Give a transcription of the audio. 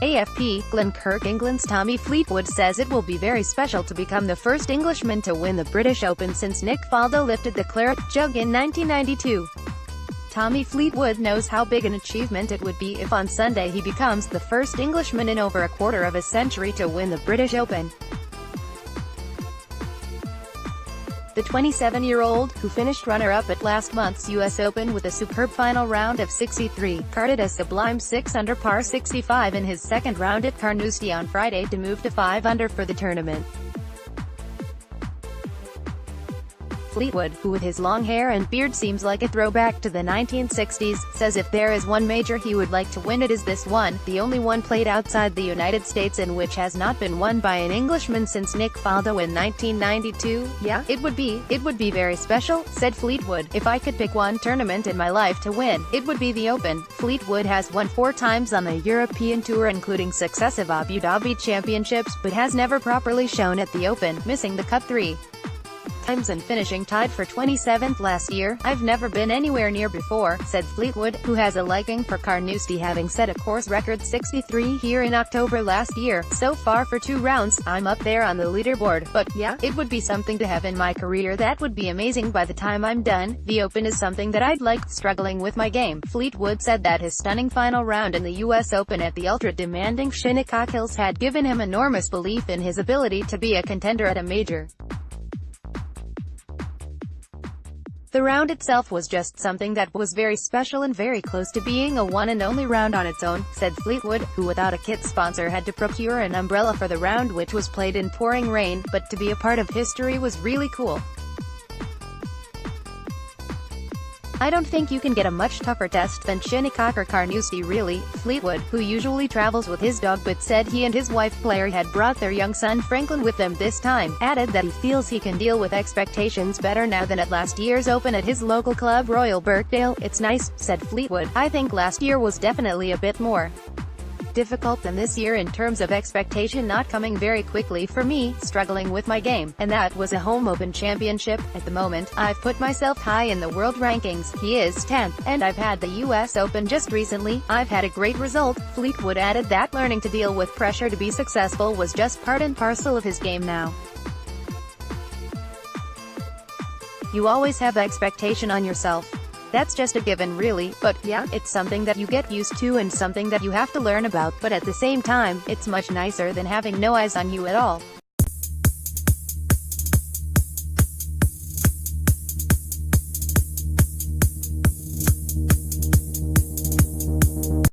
AFP, Glyn KIRK. England's Tommy Fleetwood says it will be very special to become the first Englishman to win the British Open since Nick Faldo lifted the Claret Jug in 1992. Tommy Fleetwood knows how big an achievement it would be if on Sunday he becomes the first Englishman in over a quarter of a century to win the British Open. The 27-year-old, who finished runner-up at last month's US Open with a superb final round of 63, carded a sublime 6-under par 65 in his second round at Carnoustie on Friday to move to 5 under for the tournament. Fleetwood, who with his long hair and beard seems like a throwback to the 1960s, says if there is one major he would like to win, it is this one, the only one played outside the United States and which has not been won by an Englishman since Nick Faldo in 1992. Yeah, it would be very special, said Fleetwood. If I could pick one tournament in my life to win, it would be the Open. Fleetwood has won 4 times on the European Tour, including successive Abu Dhabi championships, but has never properly shown at the Open, missing the cut 3 times and finishing tied for 27th last year. I've never been anywhere near before, said Fleetwood, who has a liking for Carnoustie, having set a course record 63 here in October last year. So far for 2 rounds, I'm up there on the leaderboard, but yeah, it would be something to have in my career that would be amazing by the time I'm done. The Open is something that I'd like. Struggling with my game, Fleetwood said that his stunning final round in the US Open at the ultra-demanding Shinnecock Hills had given him enormous belief in his ability to be a contender at a major. The round itself was just something that was very special and very close to being a one and only round on its own, said Fleetwood, who without a kit sponsor had to procure an umbrella for the round, which was played in pouring rain, but to be a part of history was really cool. I don't think you can get a much tougher test than Shinnecock or Carnoustie, really. Fleetwood, who usually travels with his dog but said he and his wife Claire had brought their young son Franklin with them this time, added that he feels he can deal with expectations better now than at last year's Open at his local club Royal Birkdale. It's nice, said Fleetwood. I think last year was definitely a bit more difficult than this year in terms of expectation not coming very quickly for me, struggling with my game, and that was a home Open championship. At the moment, I've put myself high in the world rankings. He is 10th, and I've had the US Open just recently. I've had a great result. Fleetwood added that learning to deal with pressure to be successful was just part and parcel of his game now. You always have expectation on yourself. That's just a given, really, but yeah, it's something that you get used to and something that you have to learn about, but at the same time, it's much nicer than having no eyes on you at all.